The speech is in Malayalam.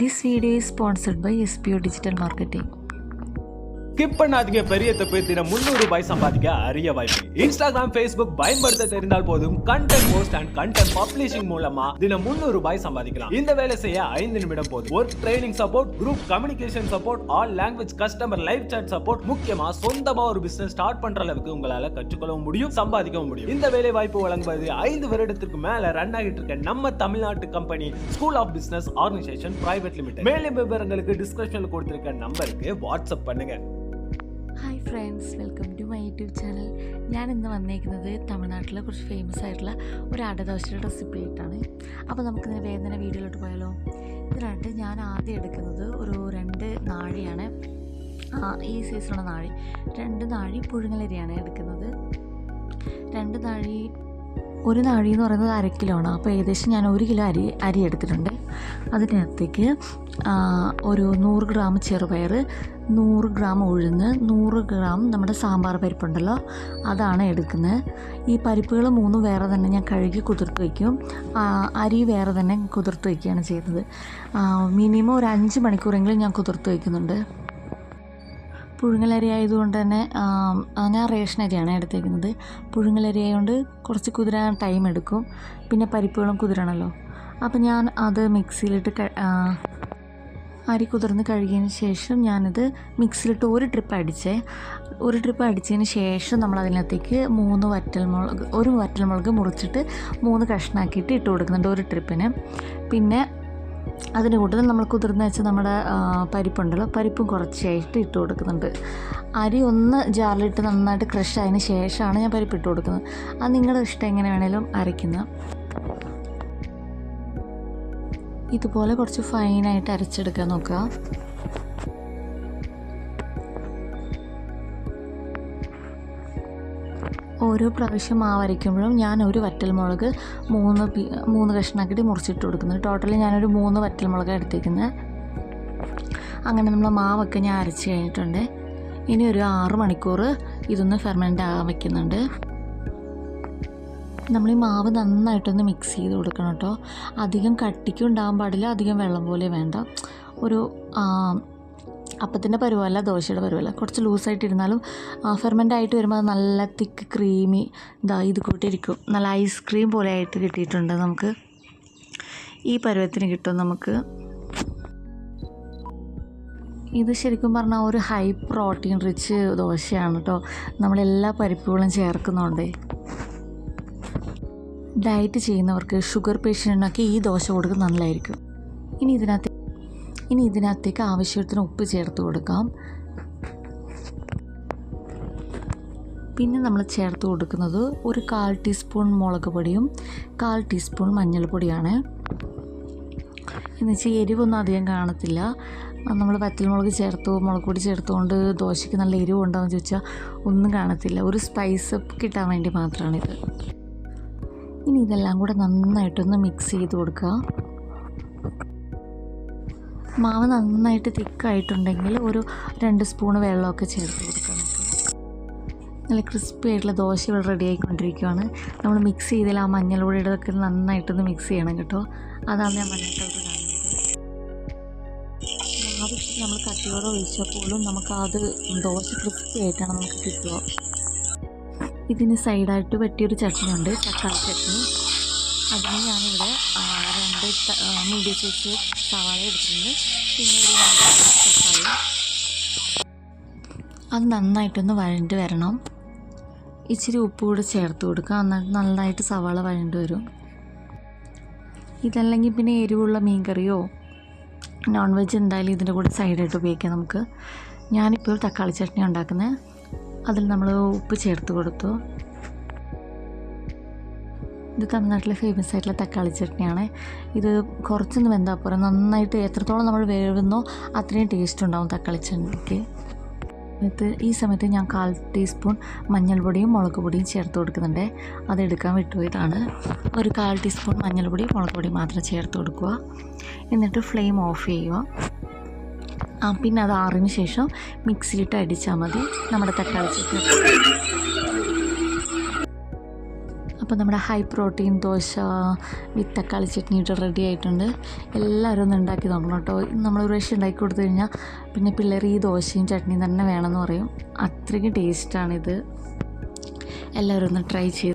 This video is sponsored by SPO Digital Marketing. Skip பண்ணாதீங்க. பெரிய தப்பு. தினம் 300 ரூபாய் சம்பாதிக்க அரிய வாய்ப்பு. இன்ஸ்டாகிராம், ஃபேஸ்புக் பயன்படுத்த தெரிந்தால் போதும் content post and content publishing மூலமா தினம் 300 ரூபாய் சம்பாதிக்கலாம். இந்த வேலை செய்ய 5 நிமிடம் போதும். Work training support, group communication support, all language customer live chat support, முக்கியமா சொந்தமா ஒரு பிசினஸ் ஸ்டார்ட் பண்ற அளவுக்கு உங்களால கற்றுக்கொள்ளவும் முடியும், சம்பாதிக்கவும் முடியும். இந்த வேலை வாய்ப்பு வழங்குவது 5 வருடத்துக்கு மேல ரன் ஆகிட்டு இருக்க நம்ம தமிழ்நாட்டு company school of business organisation private limited. மேலும் விவரங்களுக்கு டிஸ்கிரிப்ஷன்ல கொடுத்திருக்க நம்பருக்கு வாட்ஸ்அப் பண்ணுங்க. Hi friends, welcome to my YouTube channel. ഞാൻ ഇന്ന് വന്നേക്കുന്നത് തമിഴ്നാട്ടിലെ കുറച്ച് ഫേമസ് ആയിട്ടുള്ള ഒരു അടദോശയുടെ റെസിപ്പി ആയിട്ടാണ്. അപ്പോൾ നമുക്കിതിന് വേദന വീഡിയോയിലോട്ട് പോയാലോ. ഇതിനായിട്ട് ഞാൻ ആദ്യം എടുക്കുന്നത് ഒരു 2 നാഴിയാണ്. ഈ സൈസിലുള്ള നാഴി, 2 നാഴി പുഴുങ്ങലരിയാണ് എടുക്കുന്നത്. 2 നാഴി, ഒരു നാഴി എന്ന് പറയുന്നത് 1/2 കിലോ ആണ്. അപ്പോൾ ഏകദേശം ഞാൻ 1 കിലോ അരി എടുത്തിട്ടുണ്ട്. അതിനകത്തേക്ക് ഒരു 100 ഗ്രാം ചെറുപയർ, 100 ഗ്രാം ഉഴുന്ന്, 100 ഗ്രാം നമ്മുടെ സാമ്പാർ പരിപ്പുണ്ടല്ലോ, അതാണ് എടുക്കുന്നത്. ഈ പരിപ്പുകൾ 3 വേറെ തന്നെ ഞാൻ കഴുകി കുതിർത്ത് വയ്ക്കും. അരി വേറെ തന്നെ കുതിർത്ത് വയ്ക്കുകയാണ് ചെയ്യുന്നത്. മിനിമം ഒരു 5 മണിക്കൂറെങ്കിലും ഞാൻ കുതിർത്ത് വയ്ക്കുന്നുണ്ട്. പുഴുങ്ങലരി ആയതുകൊണ്ട് തന്നെ ഞാൻ റേഷൻ അരിയാണ് എടുത്തേക്കുന്നത്. പുഴുങ്ങലരി ആയതുകൊണ്ട് കുറച്ച് കുതിരാൻ ടൈം എടുക്കും. പിന്നെ പരിപ്പുകളും കുതിരണമല്ലോ. അപ്പം ഞാൻ അത് മിക്സിയിലിട്ട് അരി കുതിർന്ന് കഴുകിയതിന് ശേഷം ഞാനത് മിക്സിയിലിട്ട് ഒരു ട്രിപ്പ് അടിച്ചതിന് ശേഷം നമ്മൾ അതിനകത്തേക്ക് 1 വറ്റൽമുളക് മുറിച്ചിട്ട് 3 കഷ്ണാക്കിയിട്ട് ഇട്ട് കൊടുക്കുന്നുണ്ട് ഒരു ട്രിപ്പിന്. പിന്നെ അതിൻ്റെ കൂട്ടത്തിൽ നമ്മൾ കുതിർന്ന് വെച്ച നമ്മുടെ പരിപ്പുണ്ടല്ലോ, പരിപ്പും കുറച്ചായിട്ട് ഇട്ട് കൊടുക്കുന്നുണ്ട്. അരി ഒന്ന് ജാറിലിട്ട് നന്നായിട്ട് ക്രഷ് ആയതിന് ശേഷമാണ് ഞാൻ പരിപ്പ് ഇട്ട് കൊടുക്കുന്നത്. അത് നിങ്ങളുടെ ഇഷ്ടം എങ്ങനെ വേണേലും അരയ്ക്കുന്നത്. ഇതുപോലെ കുറച്ച് ഫൈനായിട്ട് അരച്ചെടുക്കാൻ നോക്കുക. ഓരോ പ്രാവശ്യം മാവ് അരയ്ക്കുമ്പോഴും ഞാൻ ഒരു വറ്റൽമുളക് 3 കഷ്ണാക്കിയിട്ട് മുറിച്ചിട്ട് കൊടുക്കുന്നുണ്ട്. ടോട്ടലി ഞാനൊരു 3 വറ്റൽമുളകാണ് എടുത്തേക്കുന്നത്. അങ്ങനെ നമ്മൾ മാവൊക്കെ ഞാൻ അരച്ച് കഴിഞ്ഞിട്ടുണ്ട്. ഇനി ഒരു 6 മണിക്കൂർ ഇതൊന്ന് ഫെർമെൻ്റ് ആകാൻ വയ്ക്കുന്നുണ്ട്. നമ്മൾ ഈ മാവ് നന്നായിട്ടൊന്ന് മിക്സ് ചെയ്ത് കൊടുക്കണം കേട്ടോ. അധികം കട്ടിക്കും ഉണ്ടാകാൻ പാടില്ല, അധികം വെള്ളം പോലെ വേണ്ട. ഒരു അപ്പത്തിൻ്റെ പരുവല്ല, ദോശയുടെ പരുവല്ല, കുറച്ച് ലൂസായിട്ടിരുന്നാലും ഫെർമെൻ്റ് ആയിട്ട് വരുമ്പോൾ അത് നല്ല തിക്ക് ക്രീമി ഇത് കൂട്ടിയിരിക്കും. നല്ല ഐസ്ക്രീം പോലെ ആയിട്ട് കിട്ടിയിട്ടുണ്ട്. നമുക്ക് ഈ പരുവത്തിന് കിട്ടും നമുക്ക്. ഇത് ശരിക്കും പറഞ്ഞാൽ ഒരു ഹൈ പ്രോട്ടീൻ റിച്ച് ദോശയാണ് കേട്ടോ. നമ്മളെല്ലാ പരിപ്പുകളും ചേർക്കുന്നുണ്ട്. ഡയറ്റ് ചെയ്യുന്നവർക്ക്, ഷുഗർ പേഷ്യൻറ്റിനൊക്കെ ഈ ദോശ കൊടുക്കുന്നത് നല്ലതായിരിക്കും. ഇനി ഇതിനകത്തേക്ക് ആവശ്യത്തിന് ഉപ്പ് ചേർത്ത് കൊടുക്കാം. പിന്നെ നമ്മൾ ചേർത്ത് കൊടുക്കുന്നത് ഒരു 1/4 ടീസ്പൂൺ മുളക് പൊടിയും 1/4 ടീസ്പൂൺ മഞ്ഞൾപ്പൊടിയാണ്. എന്നുവെച്ചാൽ എരിവൊന്നും അധികം കാണത്തില്ല. നമ്മൾ വറ്റൽമുളക് മുളക് പൊടി ചേർത്തുകൊണ്ട് ദോശയ്ക്ക് നല്ല എരിവ് ഉണ്ടാകുമെന്ന് ചോദിച്ചാൽ ഒന്നും കാണത്തില്ല. ഒരു സ്പൈസ് കിട്ടാൻ വേണ്ടി മാത്രമാണിത്. ഇനി ഇതെല്ലാം കൂടെ നന്നായിട്ടൊന്ന് മിക്സ് ചെയ്ത് കൊടുക്കുക. മാവ് നന്നായിട്ട് തിക്കായിട്ടുണ്ടെങ്കിൽ ഒരു 2 സ്പൂൺ വെള്ളമൊക്കെ ചേർത്ത് കൊടുക്കുക. നല്ല ക്രിസ്പി ആയിട്ടുള്ള ദോശ ഇവിടെ റെഡി ആയിക്കൊണ്ടിരിക്കുകയാണ്. നമ്മൾ മിക്സ് ചെയ്തില്ല, ആ മഞ്ഞൾപ്പൊടിയുടെ ഒക്കെ നന്നായിട്ടൊന്ന് മിക്സ് ചെയ്യണം കേട്ടോ. അതാണ് ഞാൻ മഞ്ഞൾപ്പൊടി കാണുന്നത്. മാവ് നമ്മൾ കട്ടിയോടെ ഒഴിച്ചപ്പോഴും നമുക്കത് ദോശ ക്രിസ്പി ആയിട്ടാണ് നമുക്ക് കിട്ടുക. ഇതിന് സൈഡായിട്ട് പറ്റിയൊരു ചട്നി ഉണ്ട്, തക്കാളി ചട്നി. അതിന് ഞാനിവിടെ 2 മീഡിയം സൈസ് സവാള എടുത്തിട്ടുണ്ട്. പിന്നെ ഒരു തക്കാളി. അത് നന്നായിട്ടൊന്ന് വഴണ്ട് വരണം. ഇച്ചിരി ഉപ്പ് കൂടെ ചേർത്ത് കൊടുക്കുക. എന്നിട്ട് നന്നായിട്ട് സവാള വഴണ്ട് വരും. ഇതല്ലെങ്കിൽ പിന്നെ എരിവുള്ള മീൻകറിയോ നോൺ വെജ് എന്തായാലും ഇതിൻ്റെ കൂടെ സൈഡായിട്ട് ഉപയോഗിക്കാം നമുക്ക്. ഞാനിപ്പോൾ തക്കാളി ചട്നി ഉണ്ടാക്കുന്നത്. അതിൽ നമ്മൾ ഉപ്പ് ചേർത്ത് കൊടുത്തു. ഇത് തമിഴ്നാട്ടിലെ ഫേമസ് ആയിട്ടുള്ള തക്കാളി ചട്നിയാണ്. ഇത് കുറച്ചൊന്ന് വെന്താൽ പോരാ, നന്നായിട്ട് എത്രത്തോളം നമ്മൾ വേവുന്നോ അത്രയും ടേസ്റ്റ് ഉണ്ടാവും തക്കാളി ചട്നിക്ക്. ഈ സമയത്ത് ഞാൻ 1/4 ടീസ്പൂൺ മഞ്ഞൾപ്പൊടിയും മുളക് പൊടിയും ചേർത്ത് കൊടുക്കുന്നുണ്ട്. അതെടുക്കാൻ വിട്ടുപോയതാണ്. ഒരു 1/4 ടീസ്പൂൺ മഞ്ഞൾപ്പൊടി, മുളക് പൊടി മാത്രം ചേർത്ത് കൊടുക്കുക. എന്നിട്ട് ഫ്ലെയിം ഓഫ് ചെയ്യുക. പിന്നെ അത് ആറിന് ശേഷം മിക്സിയിലിട്ട് അടിച്ചാൽ മതി നമ്മുടെ തക്കാളി ചട്നി. അപ്പോൾ നമ്മുടെ ഹൈ പ്രോട്ടീൻ ദോശ വിത്ത് തക്കാളി ചട്നി ഇട്ട് റെഡി ആയിട്ടുണ്ട്. എല്ലാവരും ഒന്ന് ഉണ്ടാക്കി നോക്കണം കേട്ടോ. നമ്മൾ ഒരു പ്രാവശ്യം ഉണ്ടാക്കി കൊടുത്തു കഴിഞ്ഞാൽ പിന്നെ പിള്ളേർ ഈ ദോശയും ചട്നിയും തന്നെ വേണമെന്ന് പറയും. അത്രയ്ക്ക് ടേസ്റ്റാണിത്. എല്ലാവരും ഒന്ന് ട്രൈ ചെയ്ത്